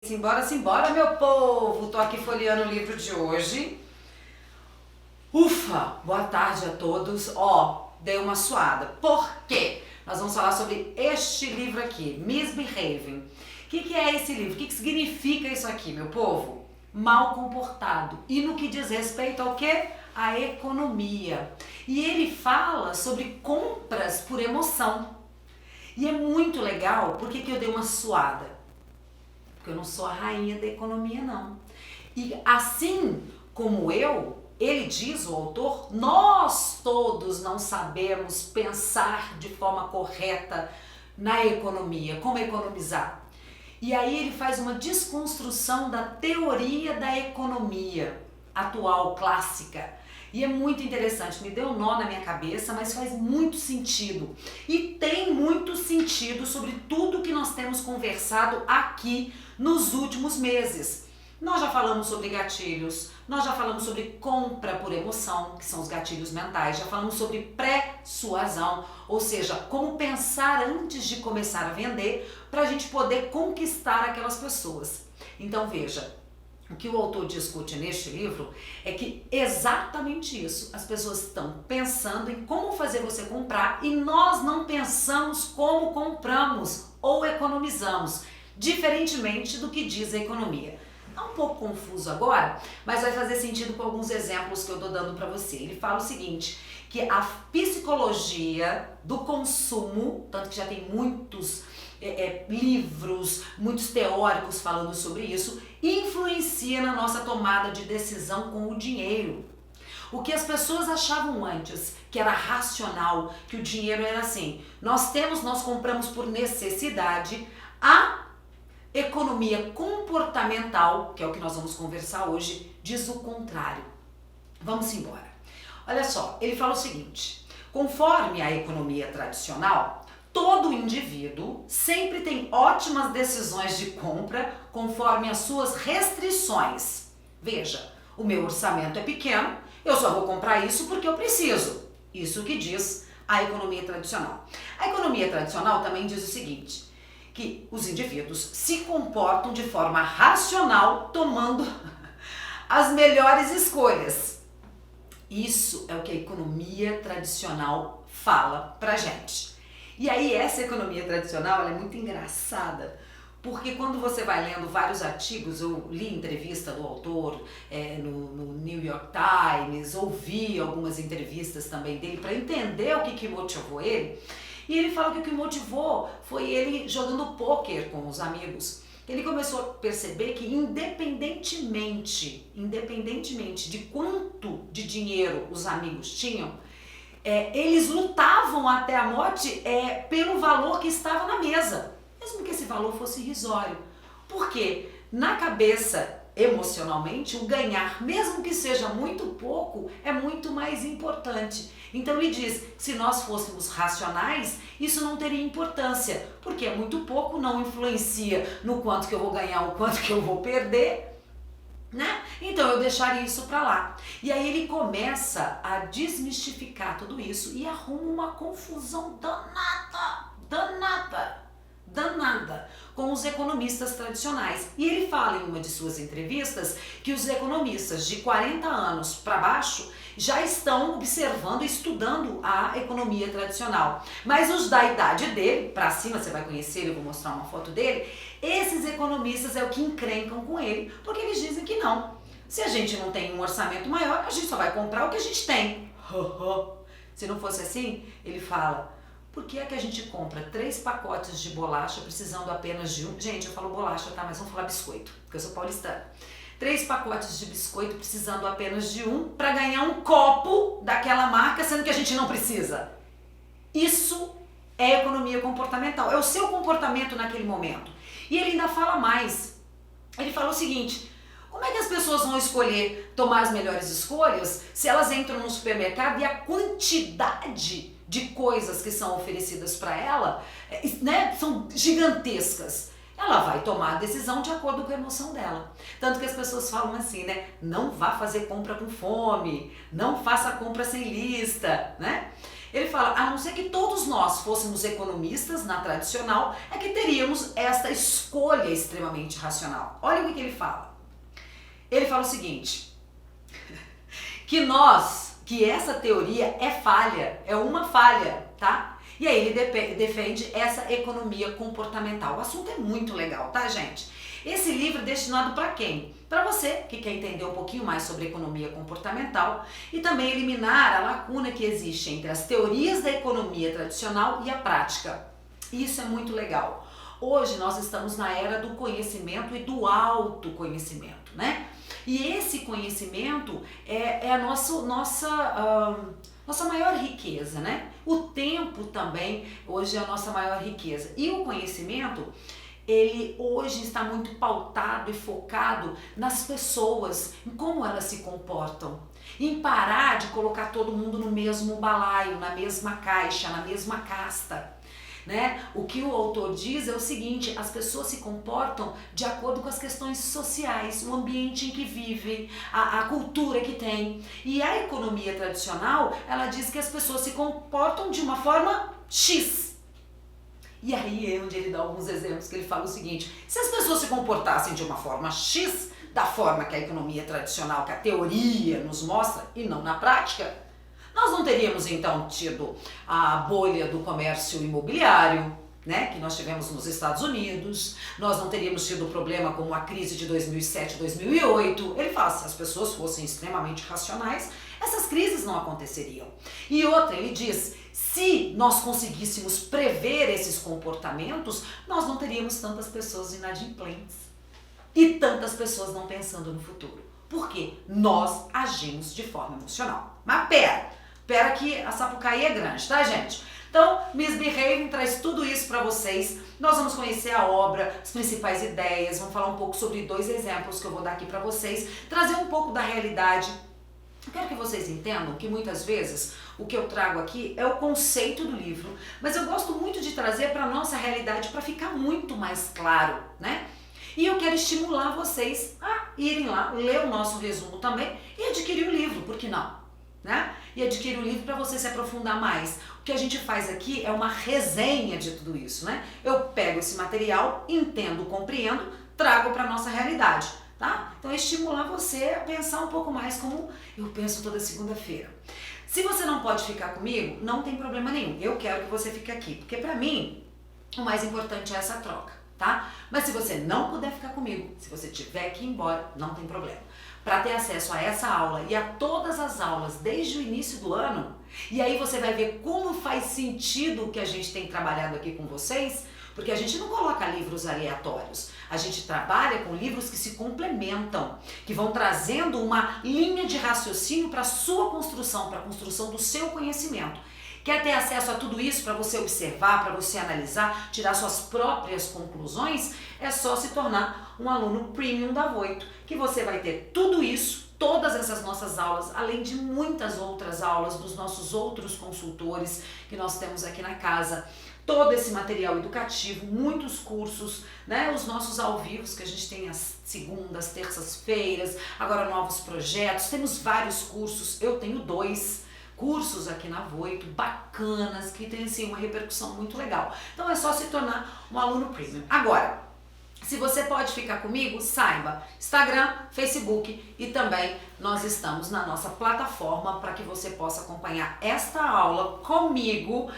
Simbora, simbora, meu povo! Tô aqui folheando o livro de hoje. Ufa! Boa tarde a todos. Dei uma suada. Por quê? Nós vamos falar sobre este livro aqui, Misbehaving. O que é esse livro? O que significa isso aqui, meu povo? Mal comportado. E no que diz respeito ao quê? A economia. E ele fala sobre compras por emoção. E é muito legal. Por que eu dei uma suada? Porque eu não sou a rainha da economia, não. E assim como ele diz, o autor, nós todos não sabemos pensar de forma correta na economia, como economizar. E aí ele faz uma desconstrução da teoria da economia atual, clássica. E é muito interessante, me deu um nó na minha cabeça, mas faz muito sentido. E tem muito sentido sobre tudo que nós temos conversado aqui nos últimos meses. Nós já falamos sobre gatilhos, nós já falamos sobre compra por emoção, que são os gatilhos mentais, já falamos sobre pré-suasão, ou seja, como pensar antes de começar a vender para a gente poder conquistar aquelas pessoas. Então veja, o que o autor discute neste livro é que exatamente isso, as pessoas estão pensando em como fazer você comprar e nós não pensamos como compramos ou economizamos, diferentemente do que diz a economia. Tá um pouco confuso agora, mas vai fazer sentido com alguns exemplos que eu tô dando para você. Ele fala o seguinte, que a psicologia do consumo, tanto que já tem muitos livros, muitos teóricos falando sobre isso, influencia na nossa tomada de decisão com o dinheiro. O que as pessoas achavam antes, que era racional, que o dinheiro era assim, nós compramos por necessidade, a economia comportamental, que é o que nós vamos conversar hoje, diz o contrário. Vamos embora. Olha só, ele fala o seguinte, conforme a economia tradicional, todo indivíduo sempre tem ótimas decisões de compra conforme as suas restrições. Veja, o meu orçamento é pequeno, eu só vou comprar isso porque eu preciso. Isso que diz a economia tradicional. A economia tradicional também diz o seguinte, que os indivíduos se comportam de forma racional, tomando as melhores escolhas. Isso é o que a economia tradicional fala pra gente. E aí essa economia tradicional ela é muito engraçada, porque quando você vai lendo vários artigos, eu li entrevista do autor no New York Times, ouvi algumas entrevistas também dele para entender o que motivou ele, e ele fala que o que motivou foi ele jogando pôquer com os amigos. Ele começou a perceber que independentemente de quanto de dinheiro os amigos tinham, eles lutavam até a morte pelo valor que estava na mesa, mesmo que esse valor fosse irrisório. Porque na cabeça, emocionalmente, o ganhar, mesmo que seja muito pouco, é muito mais importante. Então ele diz que se nós fôssemos racionais, isso não teria importância, porque é muito pouco, não influencia no quanto que eu vou ganhar, o quanto que eu vou perder, né? Então eu deixaria isso pra lá. E aí ele começa a desmistificar tudo isso e arruma uma confusão danada com os economistas tradicionais. E ele fala em uma de suas entrevistas que os economistas de 40 anos para baixo já estão observando e estudando a economia tradicional. Mas os da idade dele, para cima, você vai conhecer, eu vou mostrar uma foto dele, esses economistas é o que encrencam com ele, porque eles dizem que não. Se a gente não tem um orçamento maior, a gente só vai comprar o que a gente tem. Se não fosse assim, ele fala, por que é que a gente compra 3 pacotes de bolacha precisando apenas de um? Gente, eu falo bolacha, tá? Mas vamos falar biscoito, porque eu sou paulistana. 3 pacotes de biscoito precisando apenas de um para ganhar um copo daquela marca, sendo que a gente não precisa. Isso é economia comportamental, é o seu comportamento naquele momento. E ele ainda fala mais. Ele fala o seguinte, como é que as pessoas vão escolher tomar as melhores escolhas se elas entram no supermercado e a quantidade de coisas que são oferecidas para ela, né, são gigantescas? Ela vai tomar a decisão de acordo com a emoção dela. Tanto que as pessoas falam assim, né? Não vá fazer compra com fome, não faça compra sem lista, né? Ele fala, a não ser que todos nós fôssemos economistas na tradicional, é que teríamos esta escolha extremamente racional. Olha o que ele fala. Ele fala o seguinte, que essa teoria é falha, é uma falha, tá? E aí ele defende essa economia comportamental. O assunto é muito legal, tá, gente? Esse livro é destinado para quem? Para você que quer entender um pouquinho mais sobre economia comportamental e também eliminar a lacuna que existe entre as teorias da economia tradicional e a prática. Isso é muito legal. Hoje nós estamos na era do conhecimento e do autoconhecimento, né? E esse conhecimento é a nossa maior riqueza, né? O tempo também hoje é a nossa maior riqueza. E o conhecimento, ele hoje está muito pautado e focado nas pessoas, em como elas se comportam, em parar de colocar todo mundo no mesmo balaio, na mesma caixa, na mesma casta. Né? O que o autor diz é o seguinte, as pessoas se comportam de acordo com as questões sociais, o ambiente em que vivem, a cultura que tem. E a economia tradicional, ela diz que as pessoas se comportam de uma forma X. E aí é onde ele dá alguns exemplos, que ele fala o seguinte, se as pessoas se comportassem de uma forma X, da forma que a economia tradicional, que a teoria nos mostra, e não na prática, nós não teríamos então tido a bolha do comércio imobiliário, né, que nós tivemos nos Estados Unidos, nós não teríamos tido problema como a crise de 2007, 2008. Ele fala, se as pessoas fossem extremamente racionais, essas crises não aconteceriam. E outra, ele diz, se nós conseguíssemos prever esses comportamentos, nós não teríamos tantas pessoas inadimplentes e tantas pessoas não pensando no futuro. Por quê? Nós agimos de forma emocional. Mas pera que a Sapucaí é grande, tá, gente? Então, Misbehaving traz tudo isso para vocês. Nós vamos conhecer a obra, as principais ideias, vamos falar um pouco sobre 2 exemplos que eu vou dar aqui para vocês, trazer um pouco da realidade. Eu quero que vocês entendam que muitas vezes o que eu trago aqui é o conceito do livro, mas eu gosto muito de trazer para a nossa realidade para ficar muito mais claro, né? E eu quero estimular vocês a irem lá, ler o nosso resumo também e adquirir o livro, por que não? Né? E adquirir o livro para você se aprofundar mais. O que a gente faz aqui é uma resenha de tudo isso, né? Eu pego esse material, entendo, compreendo, trago para a nossa realidade, tá? Então é estimular você a pensar um pouco mais como eu penso toda segunda-feira. Se você não pode ficar comigo, não tem problema nenhum. Eu quero que você fique aqui, porque para mim o mais importante é essa troca, tá? Mas se você não puder ficar comigo, se você tiver que ir embora, não tem problema. Para ter acesso a essa aula e a todas as aulas desde o início do ano, e aí você vai ver como faz sentido o que a gente tem trabalhado aqui com vocês, porque a gente não coloca livros aleatórios, a gente trabalha com livros que se complementam, que vão trazendo uma linha de raciocínio para a sua construção, para a construção do seu conhecimento. Quer ter acesso a tudo isso para você observar, para você analisar, tirar suas próprias conclusões? É só se tornar um aluno premium da Voito, que você vai ter tudo isso, todas essas nossas aulas, além de muitas outras aulas dos nossos outros consultores que nós temos aqui na casa. Todo esse material educativo, muitos cursos, né? Os nossos ao vivos que a gente tem às segundas, terças-feiras, agora novos projetos, temos vários cursos, eu tenho 2 cursos aqui na Voito, bacanas, que tem assim uma repercussão muito legal. Então é só se tornar um aluno premium. Agora, se você pode ficar comigo, saiba, Instagram, Facebook e também nós estamos na nossa plataforma para que você possa acompanhar esta aula comigo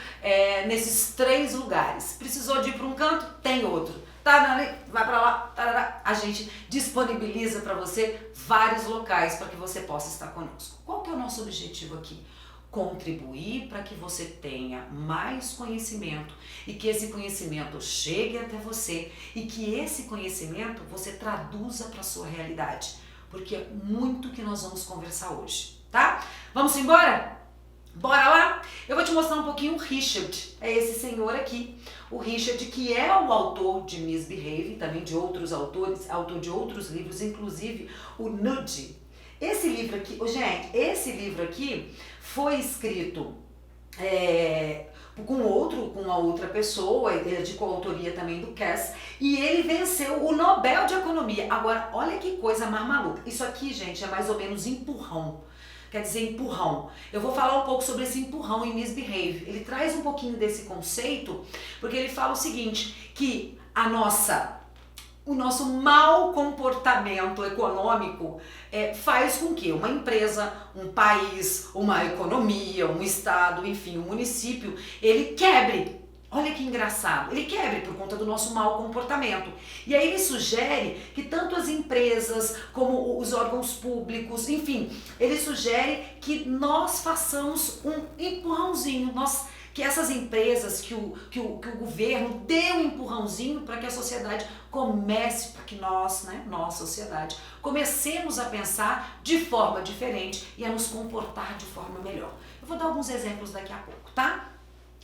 nesses 3 lugares. Precisou de ir para um canto? Tem outro. Vai para lá, tarará. A gente disponibiliza para você vários locais para que você possa estar conosco. Qual que é o nosso objetivo aqui? Contribuir para que você tenha mais conhecimento e que esse conhecimento chegue até você e que esse conhecimento você traduza para a sua realidade, porque é muito que nós vamos conversar hoje, tá? Vamos embora? Bora lá? Eu vou te mostrar um pouquinho o Richard, é esse senhor aqui, o Richard, que é o autor de Misbehaving, também de outros autores, autor de outros livros, inclusive o Nudge. Esse livro aqui, gente, esse livro aqui foi escrito com uma outra pessoa, ele é de coautoria também do Cass, e ele venceu o Nobel de Economia. Agora, olha que coisa mais maluca. Isso aqui, gente, é mais ou menos empurrão. quer dizer empurrão. Eu vou falar um pouco sobre esse empurrão em Misbehave. Ele traz um pouquinho desse conceito, porque ele fala o seguinte, que o nosso mau comportamento econômico faz com que uma empresa, um país, uma economia, um estado, enfim, um município, ele quebre. Olha que engraçado, ele quebre por conta do nosso mau comportamento. E aí ele sugere que tanto as empresas como os órgãos públicos, enfim, ele sugere que nós façamos um empurrãozinho, que essas empresas, que o governo dê um empurrãozinho para que a sociedade comece, para que nós, sociedade, comecemos a pensar de forma diferente e a nos comportar de forma melhor. Eu vou dar alguns exemplos daqui a pouco, tá?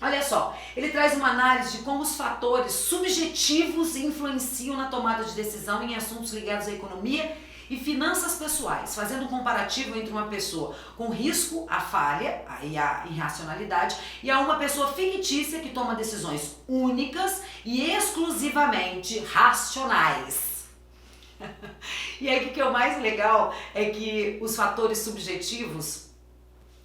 Olha só, ele traz uma análise de como os fatores subjetivos influenciam na tomada de decisão em assuntos ligados à economia e finanças pessoais, fazendo um comparativo entre uma pessoa com risco à falha e à irracionalidade e a uma pessoa fictícia que toma decisões únicas e exclusivamente racionais. E aí o que é o mais legal é que os fatores subjetivos,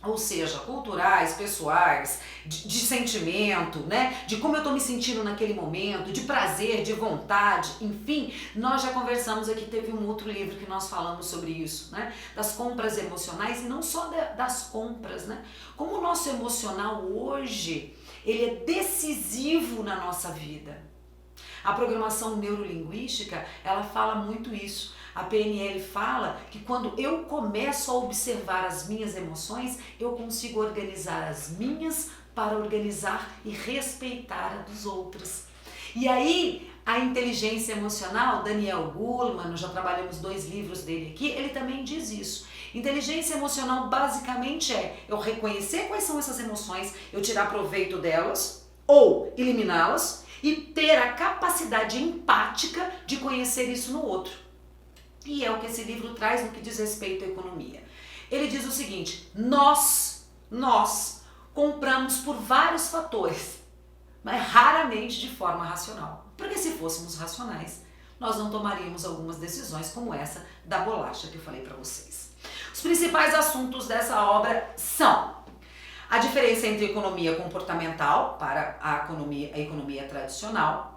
ou seja, culturais, pessoais, de sentimento, de como eu estou me sentindo naquele momento, de prazer, de vontade, enfim, nós já conversamos aqui, teve um outro livro que nós falamos sobre isso, das compras emocionais e não só das compras, como o nosso emocional hoje, ele é decisivo na nossa vida. A programação neurolinguística, ela fala muito isso. A PNL fala que quando eu começo a observar as minhas emoções, eu consigo organizar as minhas para organizar e respeitar a dos outros. E aí, a inteligência emocional, Daniel Goleman, nós já trabalhamos 2 livros dele aqui, ele também diz isso. Inteligência emocional basicamente eu reconhecer quais são essas emoções, eu tirar proveito delas ou eliminá-las e ter a capacidade empática de conhecer isso no outro. E é o que esse livro traz no que diz respeito à economia. Ele diz o seguinte, nós compramos por vários fatores, mas raramente de forma racional. Porque se fôssemos racionais, nós não tomaríamos algumas decisões como essa da bolacha que eu falei para vocês. Os principais assuntos dessa obra são a diferença entre economia comportamental para a economia tradicional.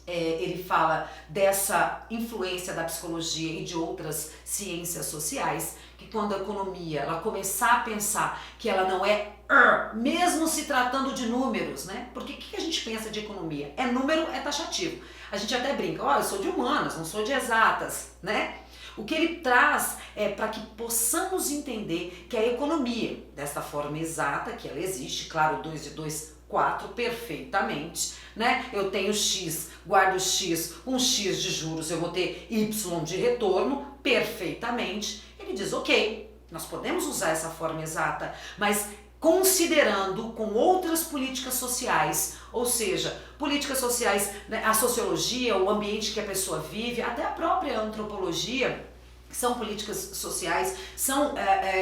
Ele fala dessa influência da psicologia e de outras ciências sociais, que quando a economia ela começar a pensar que ela não é mesmo se tratando de números, Porque o que a gente pensa de economia? É número, é taxativo. A gente até brinca, eu sou de humanas, não sou de exatas, O que ele traz é para que possamos entender que a economia, dessa forma exata, que ela existe, claro, 2 e 2, 4 perfeitamente, Eu tenho X, guardo X, um X de juros, eu vou ter Y de retorno perfeitamente. Ele diz, ok, nós podemos usar essa forma exata, mas considerando com outras políticas sociais, ou seja, políticas sociais, a sociologia, o ambiente que a pessoa vive, até a própria antropologia, são políticas sociais, são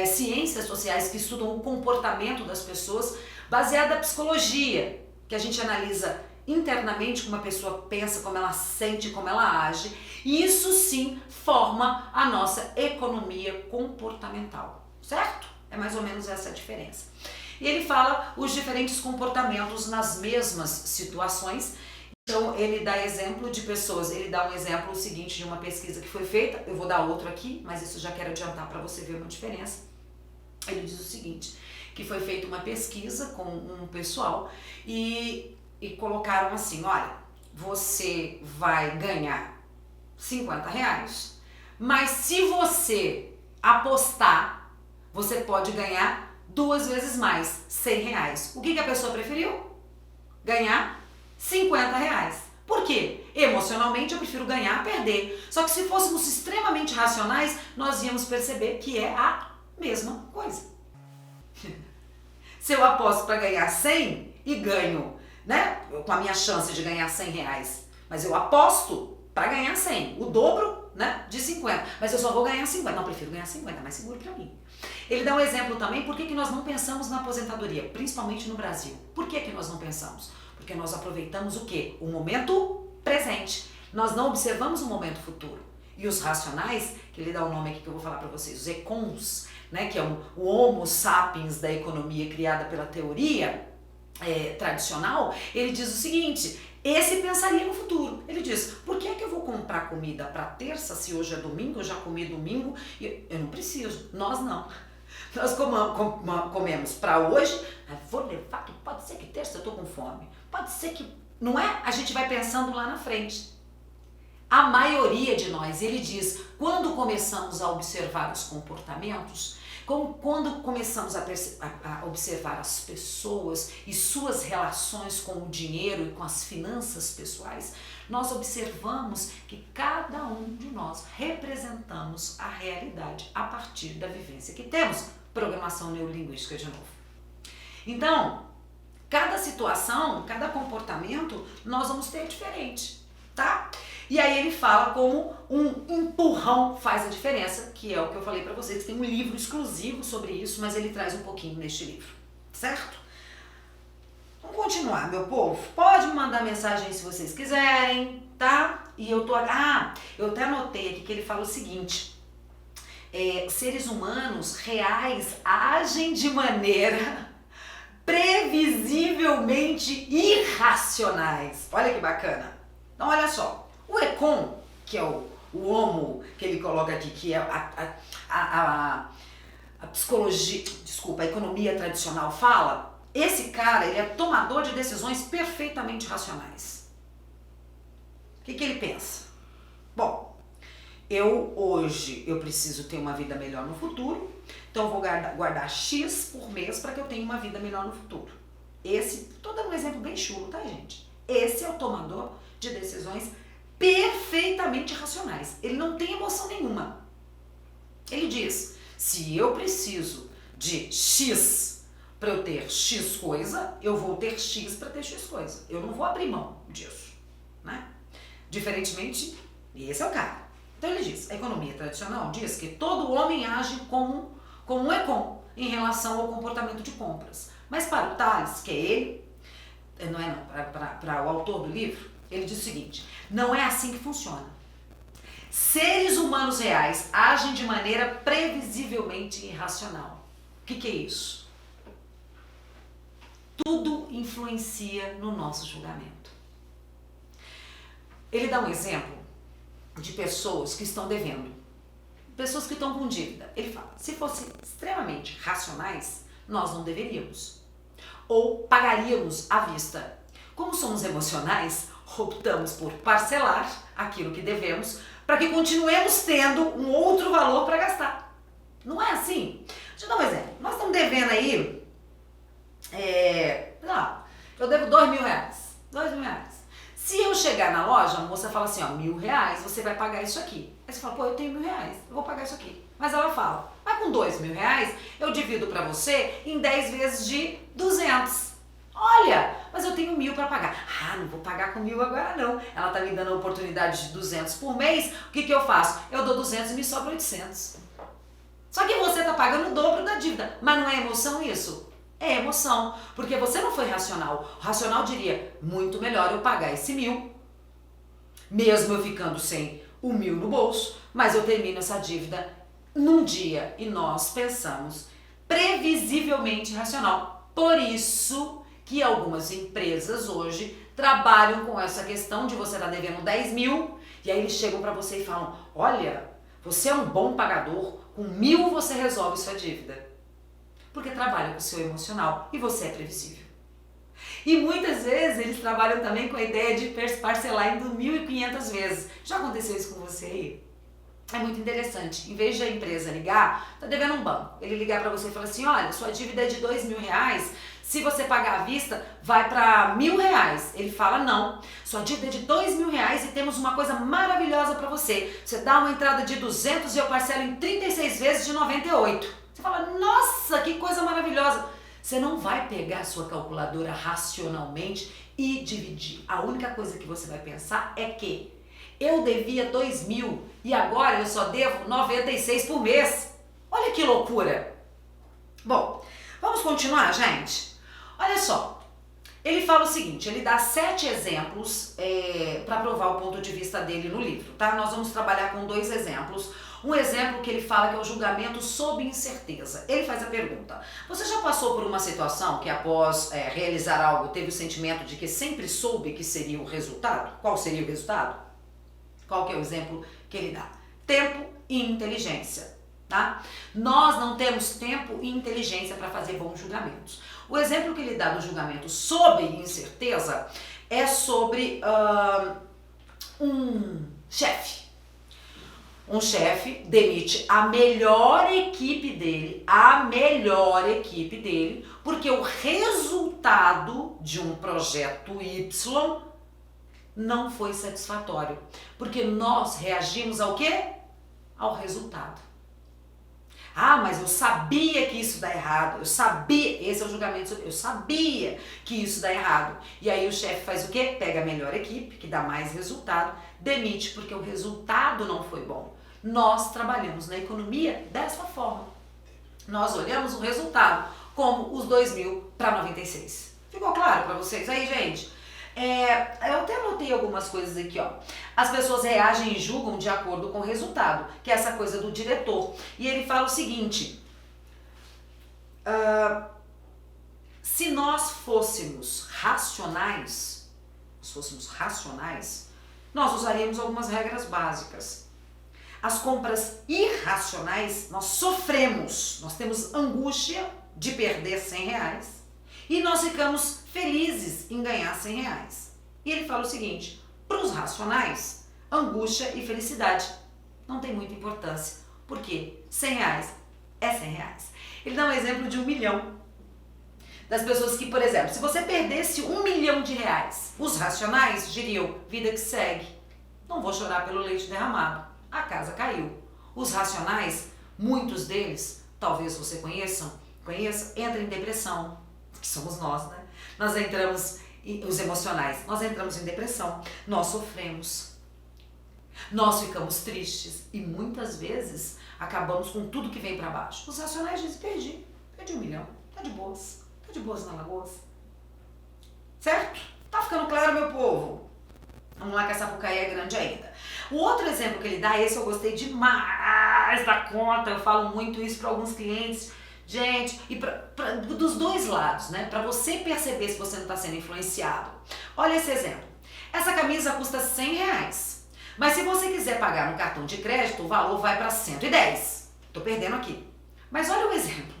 ciências sociais que estudam o comportamento das pessoas, baseada na psicologia, que a gente analisa internamente como a pessoa pensa, como ela sente, como ela age, e isso sim forma a nossa economia comportamental, certo? É mais ou menos essa a diferença. E ele fala os diferentes comportamentos nas mesmas situações. Então ele dá exemplo de pessoas, ele dá um exemplo seguinte de uma pesquisa que foi feita, eu vou dar outro aqui, mas isso já quero adiantar para você ver uma diferença. Ele diz o seguinte, que foi feita uma pesquisa com um pessoal e colocaram assim, olha, você vai ganhar R$50, mas se você apostar, você pode ganhar 2 vezes mais, R$100. O que a pessoa preferiu? Ganhar R$50. Por quê? Emocionalmente eu prefiro ganhar a perder. Só que se fôssemos extremamente racionais, nós íamos perceber que é a mesma coisa. Se eu aposto para ganhar 100 e ganho, com a minha chance de ganhar R$100, mas eu aposto para ganhar 100, o dobro, de 50, mas eu só vou ganhar 50, não, eu prefiro ganhar 50, mais seguro para mim. Ele dá um exemplo também, por que nós não pensamos na aposentadoria, principalmente no Brasil. Por que nós não pensamos? Porque nós aproveitamos o quê? O momento presente. Nós não observamos o momento futuro. E os racionais, que ele dá o nome aqui que eu vou falar para vocês, os econs, né, que é o Homo sapiens da economia criada pela teoria tradicional, ele diz o seguinte: esse pensaria no futuro. Ele diz, por que é que eu vou comprar comida para terça se hoje é domingo, eu já comi domingo, e eu não preciso, nós não. Nós comemos para hoje, vou levar, que pode ser que terça eu tô com fome, pode ser que, não é? A gente vai pensando lá na frente. A maioria de nós, ele diz, quando começamos a observar os comportamentos, quando começamos a observar as pessoas e suas relações com o dinheiro e com as finanças pessoais, nós observamos que cada um de nós representamos a realidade a partir da vivência que temos. Programação neurolinguística de novo. Então, cada situação, cada comportamento, nós vamos ter diferente, tá? E aí ele fala como um empurrão faz a diferença, que é o que eu falei pra vocês, tem um livro exclusivo sobre isso, mas ele traz um pouquinho neste livro, certo? Vamos continuar, meu povo. Pode me mandar mensagem se vocês quiserem, tá? E eu eu até anotei aqui que ele fala o seguinte: seres humanos reais agem de maneira previsivelmente irracionais. Olha que bacana. Então, olha só. O Econ, que é o Homo que ele coloca aqui, que é a psicologia, desculpa, a economia tradicional fala, esse cara, ele é tomador de decisões perfeitamente racionais. O que ele pensa? Bom, hoje eu preciso ter uma vida melhor no futuro, então eu vou guardar X por mês para que eu tenha uma vida melhor no futuro. Tô dando um exemplo bem chulo, tá, gente? Esse é o tomador de decisões perfeitamente racionais. Ele não tem emoção nenhuma. Ele diz, se eu preciso de X para eu ter X coisa, eu vou ter X para ter X coisa. Eu não vou abrir mão disso, né? Diferentemente, esse é o cara. Então ele diz, a economia tradicional diz que todo homem age como um Econ em relação ao comportamento de compras. Mas para o Tales, que é ele, para o autor do livro, ele diz o seguinte, não é assim que funciona. Seres humanos reais agem de maneira previsivelmente irracional. O que é isso? Tudo influencia no nosso julgamento. Ele dá um exemplo de pessoas que estão devendo, pessoas que estão com dívida. Ele fala, se fossem extremamente racionais, nós não deveríamos. Ou pagaríamos à vista. Como somos emocionais, optamos por parcelar aquilo que devemos para que continuemos tendo um outro valor para gastar. Não é assim? Deixa eu dar um exemplo. Nós estamos devendo aí, eu devo R$2.000. R$2.000. Se eu chegar na loja, a moça fala assim, ó, R$1.000, você vai pagar isso aqui. Aí você fala, pô, eu tenho R$1.000, eu vou pagar isso aqui. Mas ela fala, mas com R$2.000, eu divido para você em 10 vezes de 200. Olha, mas eu tenho 1.000 para pagar. Ah, não vou pagar com 1.000 agora não. Ela tá me dando a oportunidade de 200 por mês. O que eu faço? Eu dou 200 e me sobra 800. Só que você tá pagando o dobro da dívida. Mas não é emoção isso? É emoção, porque você não foi racional. O racional diria, muito melhor eu pagar esse 1.000, mesmo eu ficando sem o 1.000 no bolso, mas eu termino essa dívida num dia. E nós pensamos previsivelmente racional. Por isso que algumas empresas hoje trabalham com essa questão de você estar devendo 10.000 e aí eles chegam para você e falam, olha, você é um bom pagador, com 1.000 você resolve sua dívida. Porque trabalha com o seu emocional e você é previsível. E muitas vezes eles trabalham também com a ideia de parcelar em 1.500 vezes. Já aconteceu isso com você aí? É muito interessante. Em vez de a empresa ligar, tá devendo um banco. Ele ligar para você e falar assim, olha, sua dívida é de R$2.000, se você pagar à vista, vai para R$1.000. Ele fala, não, sua dívida é de R$2.000 e temos uma coisa maravilhosa para você. Você dá uma entrada de 200 e eu parcelo em 36 vezes de 98. Você fala, nossa, que coisa maravilhosa. Você não vai pegar a sua calculadora racionalmente e dividir. A única coisa que você vai pensar é que eu devia 2.000 e agora eu só devo 96 por mês. Olha que loucura. Bom, vamos continuar, gente? Olha só, Ele fala o seguinte, ele dá 7 exemplos para provar o ponto de vista dele no livro, tá? Nós vamos trabalhar com 2 exemplos. Um exemplo que ele fala que é o julgamento sob incerteza. Ele faz a pergunta, você já passou por uma situação que após realizar algo teve o sentimento de que sempre soube que seria o resultado? Qual seria o resultado? Qual que é o exemplo que ele dá? Tempo e inteligência, tá? Nós não temos tempo e inteligência para fazer bons julgamentos. O exemplo que ele dá do julgamento sob incerteza é sobre um chefe. Um chefe demite a melhor equipe dele, porque o resultado de um projeto Y não foi satisfatório. Porque nós reagimos ao quê? Ao resultado. Ah, mas eu sabia que isso dá errado, esse é o julgamento, eu sabia que isso dá errado. E aí o chefe faz o quê? Pega a melhor equipe, que dá mais resultado, demite porque o resultado não foi bom. Nós trabalhamos na economia dessa forma. Nós olhamos o resultado, como os 2.000 para 96. Ficou claro para vocês aí, gente? Eu até anotei algumas coisas aqui, ó. As pessoas reagem e julgam de acordo com o resultado, que é essa coisa do diretor. E ele fala o seguinte, se nós fôssemos racionais, nós usaríamos algumas regras básicas. As compras irracionais, nós sofremos, nós temos angústia de perder R$100 e nós ficamos felizes em ganhar R$100. E ele fala o seguinte, para os racionais, angústia e felicidade não tem muita importância, porque R$100 é R$100. Ele dá um exemplo de 1 milhão. Das pessoas que, por exemplo, se você perdesse R$1 milhão, os racionais diriam, vida que segue, não vou chorar pelo leite derramado, a casa caiu. Os racionais, muitos deles, talvez você conheça, entram em depressão, que somos nós, né? Nós entramos, os emocionais, nós entramos em depressão, nós sofremos, nós ficamos tristes e muitas vezes acabamos com tudo que vem para baixo. Os racionais dizem, perdi 1 milhão, tá de boas na Lagoas. Certo? Tá ficando claro, meu povo? Vamos lá que a Sapucaí é grande ainda. O outro exemplo que ele dá, esse eu gostei demais da conta, eu falo muito isso para alguns clientes, gente, e dos dois lados, né? Para você perceber se você não está sendo influenciado. Olha esse exemplo. Essa camisa custa R$100, mas se você quiser pagar no cartão de crédito, o valor vai para 110. Tô perdendo aqui. Mas olha o exemplo.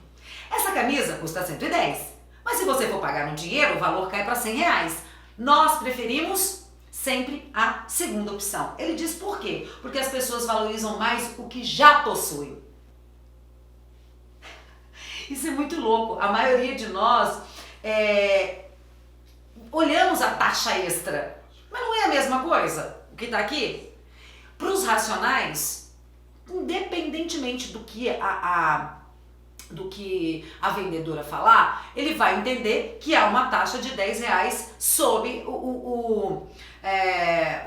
Essa camisa custa 110, mas se você for pagar no dinheiro, o valor cai para R$100. Nós preferimos sempre a segunda opção. Ele diz por quê? Porque as pessoas valorizam mais o que já possuem. Isso é muito louco. A maioria de nós olhamos a taxa extra, mas não é a mesma coisa o que está aqui. Para os racionais, independentemente do que a vendedora falar, ele vai entender que há uma taxa de R$10 sobre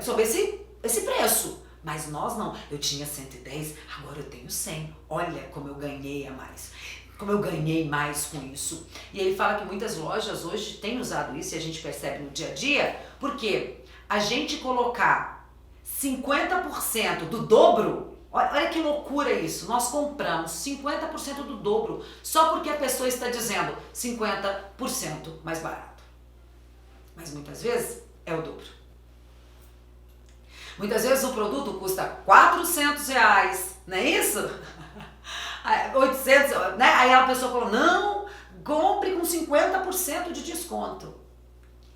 sobre esse preço. Mas nós não. Eu tinha 110, agora eu tenho 100. Olha como eu ganhei a mais. Como eu ganhei mais com isso. E ele fala que muitas lojas hoje têm usado isso e a gente percebe no dia a dia, porque a gente colocar 50% do dobro, olha que loucura isso, nós compramos 50% do dobro só porque a pessoa está dizendo 50% mais barato. Mas muitas vezes é o dobro. Muitas vezes o produto custa R$400, não é isso? 800, né? Aí a pessoa falou, não, compre com 50% de desconto.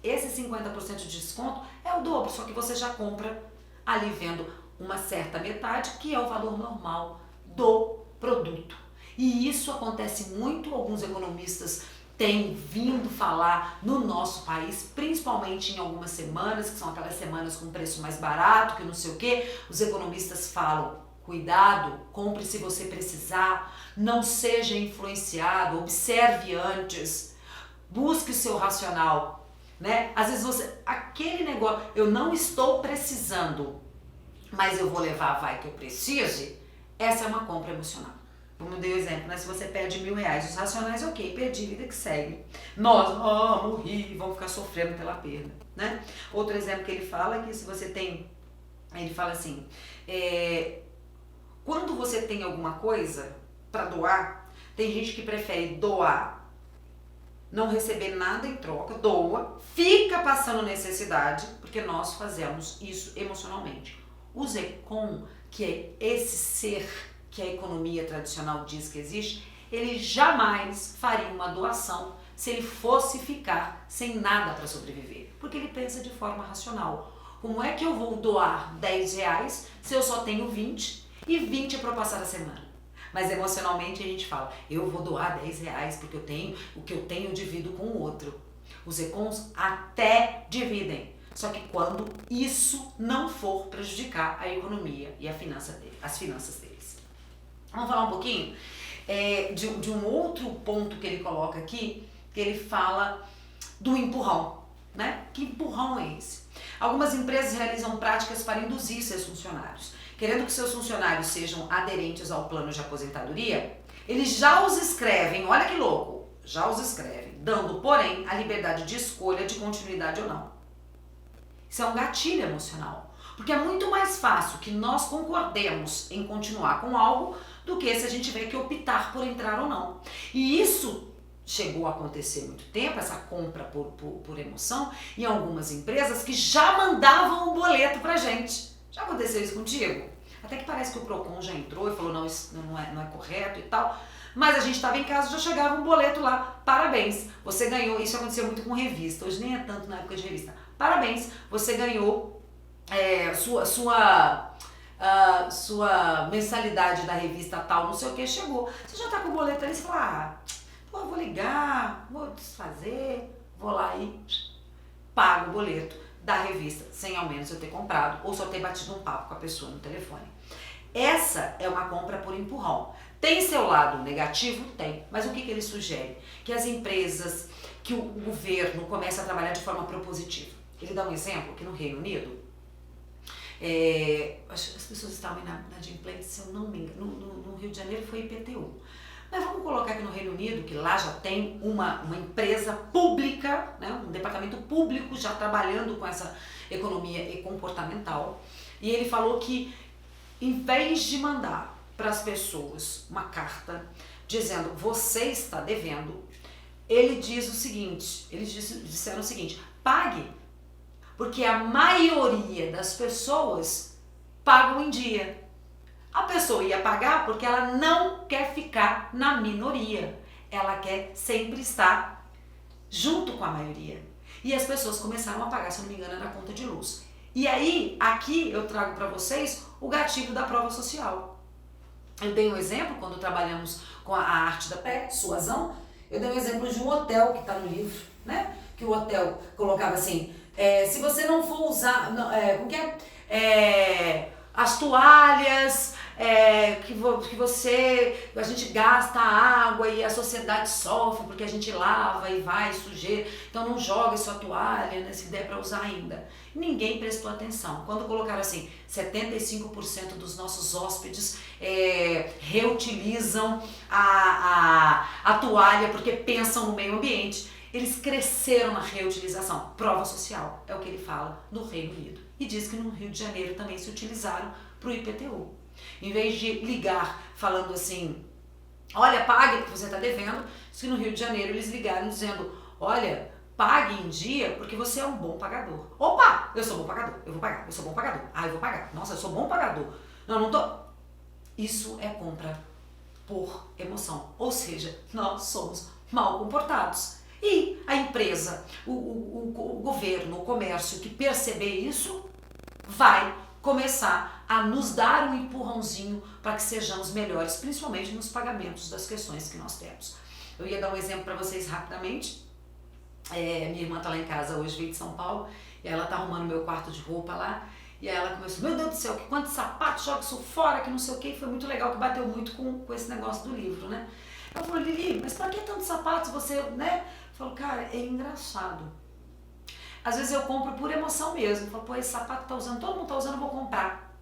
Esse 50% de desconto é o dobro, só que você já compra ali vendo uma certa metade, que é o valor normal do produto. E isso acontece muito, alguns economistas têm vindo falar no nosso país, principalmente em algumas semanas, que são aquelas semanas com preço mais barato, que não sei o quê. Os economistas falam, cuidado, compre se você precisar, não seja influenciado, observe antes, busque o seu racional, né? Às vezes aquele negócio, eu não estou precisando, mas eu vou levar, vai que eu precise, essa é uma compra emocional. Como eu dei o exemplo, né? Se você perde R$ 1.000, os racionais, ok, perdi, vida que segue. Nós, morri, vamos ficar sofrendo pela perda, né? Outro exemplo que ele fala é que se você tem, ele fala assim, quando você tem alguma coisa para doar, tem gente que prefere doar, não receber nada em troca, doa, fica passando necessidade, porque nós fazemos isso emocionalmente. O Zecon, que é esse ser que a economia tradicional diz que existe, ele jamais faria uma doação se ele fosse ficar sem nada para sobreviver, porque ele pensa de forma racional. Como é que eu vou doar R$ 10 se eu só tenho 20 e 20 é para passar a semana? Mas emocionalmente a gente fala, eu vou doar R$ 10 porque o que eu tenho eu divido com o outro. Os Econs até dividem, só que quando isso não for prejudicar a economia e as finanças deles. Vamos falar um pouquinho de um outro ponto que ele coloca aqui, que ele fala do empurrão, né? Que empurrão é esse? Algumas empresas realizam práticas para induzir seus funcionários. Querendo que seus funcionários sejam aderentes ao plano de aposentadoria, eles já os escrevem, olha que louco, já os escrevem, dando, porém, a liberdade de escolha de continuidade ou não. Isso é um gatilho emocional, porque é muito mais fácil que nós concordemos em continuar com algo do que se a gente tiver que optar por entrar ou não. E isso chegou a acontecer há muito tempo, essa compra por emoção, em algumas empresas que já mandavam um boleto pra gente. Já aconteceu isso contigo? Até que parece que o Procon já entrou e falou, não, isso não é correto e tal. Mas a gente estava em casa, já chegava um boleto lá, parabéns, você ganhou, isso aconteceu muito com revista, hoje nem é tanto na época de revista. Parabéns, você ganhou sua mensalidade da revista tal, não sei o que, chegou. Você já tá com o boleto ali, você fala, vou ligar, vou desfazer, vou lá e pago o boleto da revista, sem ao menos eu ter comprado ou só ter batido um papo com a pessoa no telefone. Essa é uma compra por empurrão. Tem seu lado negativo? Tem. Mas o que ele sugere? Que as empresas, que o governo comece a trabalhar de forma propositiva. Ele dá um exemplo que no Reino Unido, as pessoas estavam na Inadimplência, se eu não me engano, no Rio de Janeiro foi IPTU. Mas vamos colocar aqui no Reino Unido, que lá já tem uma empresa pública, né, um departamento público já trabalhando com essa economia comportamental. E ele falou que, em vez de mandar para as pessoas uma carta dizendo você está devendo, ele diz o seguinte, eles disseram o seguinte, pague, porque a maioria das pessoas pagam em dia. A pessoa ia pagar porque ela não quer ficar na minoria. Ela quer sempre estar junto com a maioria. E as pessoas começaram a pagar, se não me engano, na conta de luz. E aí, aqui eu trago para vocês o gatilho da prova social. Eu dei um exemplo, quando trabalhamos com a arte da persuasão, eu dei um exemplo de um hotel que está no livro, né? Que o hotel colocava assim, se você não for usar, as toalhas, a gente gasta água e a sociedade sofre porque a gente lava e vai sujeira, então não jogue sua toalha, né, se der para usar ainda. Ninguém prestou atenção. Quando colocaram assim, 75% dos nossos hóspedes reutilizam a toalha porque pensam no meio ambiente, eles cresceram na reutilização. Prova social, é o que ele fala no Reino Unido. E diz que no Rio de Janeiro também se utilizaram para o IPTU. Em vez de ligar falando assim, olha, pague porque você está devendo, se no Rio de Janeiro eles ligaram dizendo, olha, pague em dia porque você é um bom pagador. Opa, eu sou bom pagador, eu vou pagar, eu sou bom pagador. Eu vou pagar. Nossa, eu sou bom pagador. Não tô. Isso é compra por emoção. Ou seja, nós somos mal comportados. E a empresa, o governo, o comércio que perceber isso, vai começar a nos dar um empurrãozinho para que sejamos melhores, principalmente nos pagamentos das questões que nós temos. Eu ia dar um exemplo para vocês rapidamente. Minha irmã está lá em casa hoje, veio de São Paulo, e ela está arrumando meu quarto de roupa lá, e aí ela começou, meu Deus do céu, que quanto sapato, joga isso fora, que não sei o que, e foi muito legal, que bateu muito com esse negócio do livro, né? Ela falou, Lili, mas para que tanto sapato você, né? Eu falo, cara, é engraçado. Às vezes eu compro por emoção mesmo. Eu falo, pô, esse sapato tá usando, todo mundo tá usando, eu vou comprar.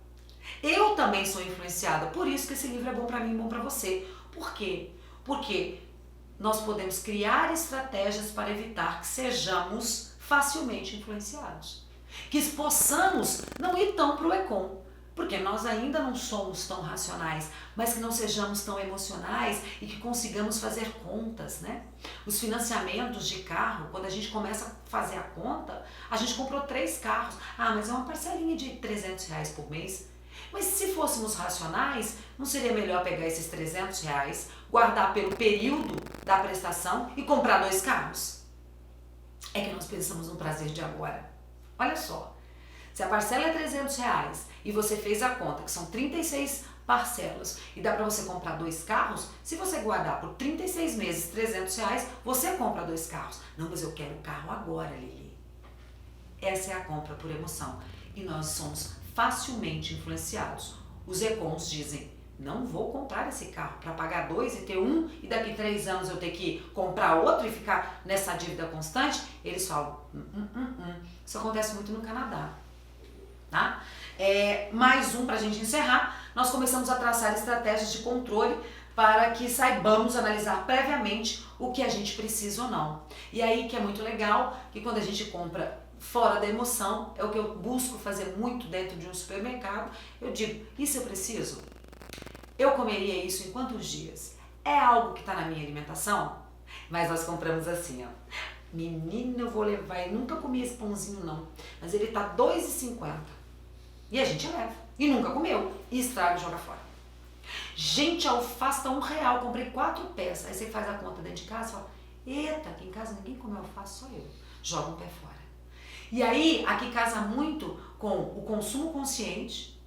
Eu também sou influenciada, por isso que esse livro é bom para mim e bom para você. Por quê? Porque nós podemos criar estratégias para evitar que sejamos facilmente influenciados. Que possamos não ir tão para o Econ, porque nós ainda não somos tão racionais, mas que não sejamos tão emocionais e que consigamos fazer contas, né? Os financiamentos de carro, quando a gente começa a fazer a conta, a gente comprou 3 carros. Ah, mas é uma parcelinha de R$300 por mês. Mas se fôssemos racionais, não seria melhor pegar esses R$300, guardar pelo período da prestação e comprar 2 carros? É que nós pensamos no prazer de agora. Olha só, se a parcela é R$300 e você fez a conta, que são 36 parcelas, e dá para você comprar 2 carros, se você guardar por 36 meses R$300, você compra 2 carros. Não, mas eu quero o carro agora, Lili. Essa é a compra por emoção. E nós somos facilmente influenciados. Os Econs dizem, não vou comprar esse carro para pagar 2 e ter um, e daqui 3 anos eu ter que comprar outro e ficar nessa dívida constante. Eles falam, Isso acontece muito no Canadá. Tá? Mais um para a gente encerrar. Nós começamos a traçar estratégias de controle para que saibamos analisar previamente o que a gente precisa ou não. E aí que é muito legal, que quando a gente compra fora da emoção, é o que eu busco fazer muito dentro de um supermercado, eu digo, isso eu preciso? Eu comeria isso em quantos dias? É algo que está na minha alimentação? Mas nós compramos assim, ó. Menina, eu vou levar, eu nunca comi esse pãozinho não, mas ele tá R$2,50. E a gente leva, e nunca comeu, e estraga e joga fora. Gente, a alface tá R$1, comprei 4 peças. Aí você faz a conta dentro de casa e fala, eita, aqui em casa ninguém come alface, só eu. Joga um pé fora. E aí, aqui casa muito com o consumo consciente,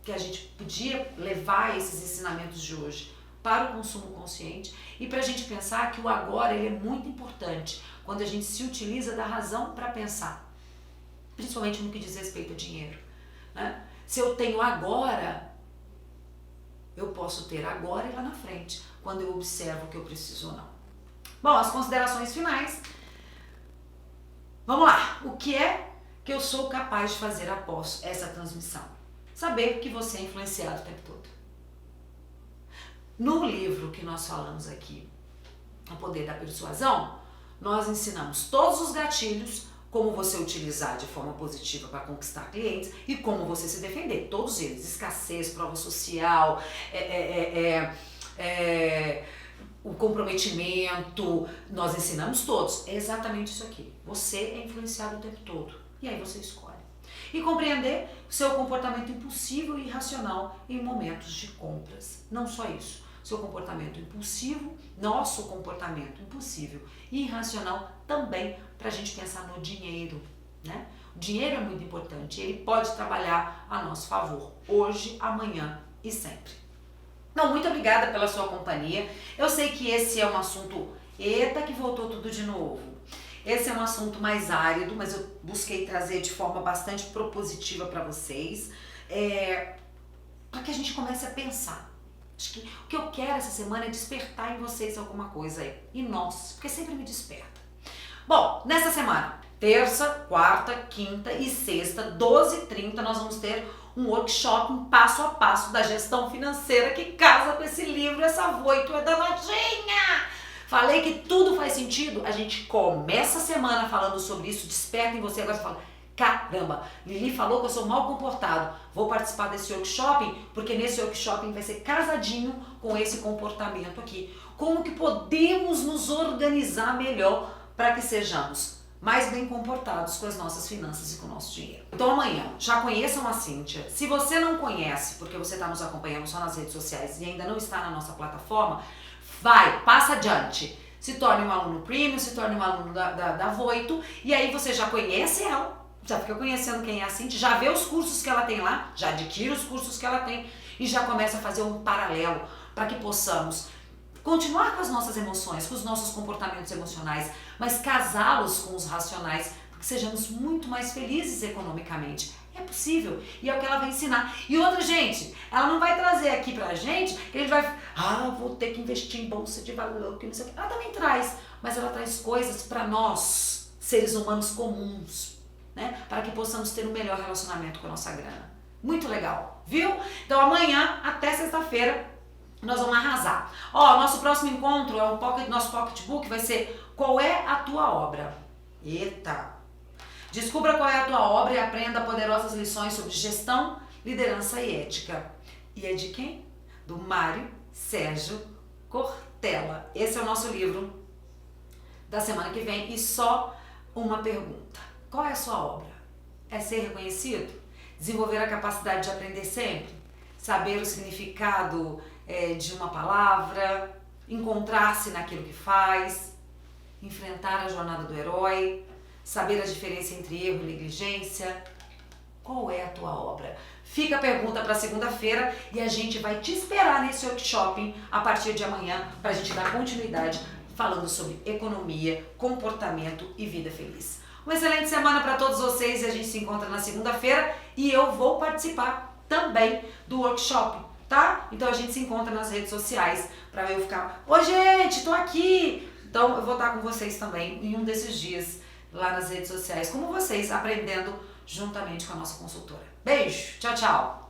que a gente podia levar esses ensinamentos de hoje para o consumo consciente, e para a gente pensar que o agora ele é muito importante, quando a gente se utiliza da razão para pensar, principalmente no que diz respeito a dinheiro, né? Se eu tenho agora, eu posso ter agora e lá na frente, quando eu observo o que eu preciso ou não. Bom, as considerações finais. Vamos lá, o que é que eu sou capaz de fazer após essa transmissão? Saber que você é influenciado o tempo todo. No livro que nós falamos aqui, O Poder da Persuasão, nós ensinamos todos os gatilhos, como você utilizar de forma positiva para conquistar clientes e como você se defender, todos eles, escassez, prova social, o comprometimento, nós ensinamos todos. É exatamente isso aqui. Você é influenciado o tempo todo. E aí você escolhe. E compreender o seu comportamento impulsivo e irracional em momentos de compras. Não só isso. Seu comportamento impulsivo, nosso comportamento impulsivo e irracional também para a gente pensar no dinheiro, né? O dinheiro é muito importante. Ele pode trabalhar a nosso favor. Hoje, amanhã e sempre. Não, muito obrigada pela sua companhia. Eu sei que esse é um assunto, eita que voltou tudo de novo. Esse é um assunto mais árido, mas eu busquei trazer de forma bastante propositiva para vocês, para que a gente comece a pensar. Acho que o que eu quero essa semana é despertar em vocês alguma coisa aí. E nós, porque sempre me desperta. Bom, nessa semana, terça, quarta, quinta e sexta, 12h30, nós vamos ter um workshop, um passo a passo da gestão financeira que casa com esse livro, essa voito é danadinha. Falei que tudo faz sentido, a gente começa a semana falando sobre isso, desperta em você, agora você fala, caramba, Lili falou que eu sou mal comportado, vou participar desse workshop, porque nesse workshop vai ser casadinho com esse comportamento aqui. Como que podemos nos organizar melhor para que sejamos mais bem comportados com as nossas finanças e com o nosso dinheiro. Então amanhã, já conheçam a Cíntia. Se você não conhece, porque você está nos acompanhando só nas redes sociais e ainda não está na nossa plataforma, passa adiante. Se torne um aluno premium, se torne um aluno da Voito, e aí você já conhece ela, já fica conhecendo quem é a Cíntia, já vê os cursos que ela tem lá, já adquire os cursos que ela tem e já começa a fazer um paralelo para que possamos continuar com as nossas emoções, com os nossos comportamentos emocionais, mas casá-los com os racionais, para que sejamos muito mais felizes economicamente. É possível. E é o que ela vai ensinar. E outra, gente, ela não vai trazer aqui pra gente que a gente vai, vou ter que investir em bolsa de valor, que não sei o que. Ela também traz, mas ela traz coisas para nós, seres humanos comuns, né? Para que possamos ter um melhor relacionamento com a nossa grana. Muito legal. viu? Então amanhã até sexta-feira nós vamos arrasar. Ó, nosso próximo encontro nosso pocketbook vai ser Qual é a tua obra? Eita! Descubra qual é a tua obra e aprenda poderosas lições sobre gestão, liderança e ética. E é de quem? Do Mário Sérgio Cortella. Esse é o nosso livro da semana que vem. E só uma pergunta. Qual é a sua obra? É ser reconhecido? Desenvolver a capacidade de aprender sempre? Saber o significado de uma palavra? Encontrar-se naquilo que faz? Enfrentar a jornada do herói? Saber a diferença entre erro e negligência? Qual é a tua obra? Fica a pergunta para segunda-feira e a gente vai te esperar nesse workshop a partir de amanhã para a gente dar continuidade falando sobre economia, comportamento e vida feliz. Uma excelente semana para todos vocês e a gente se encontra na segunda-feira e eu vou participar também do workshop, tá? Então a gente se encontra nas redes sociais para eu ficar, ô gente, tô aqui! Então eu vou estar com vocês também em um desses dias lá nas redes sociais, como vocês, aprendendo juntamente com a nossa consultora. Beijo, tchau, tchau!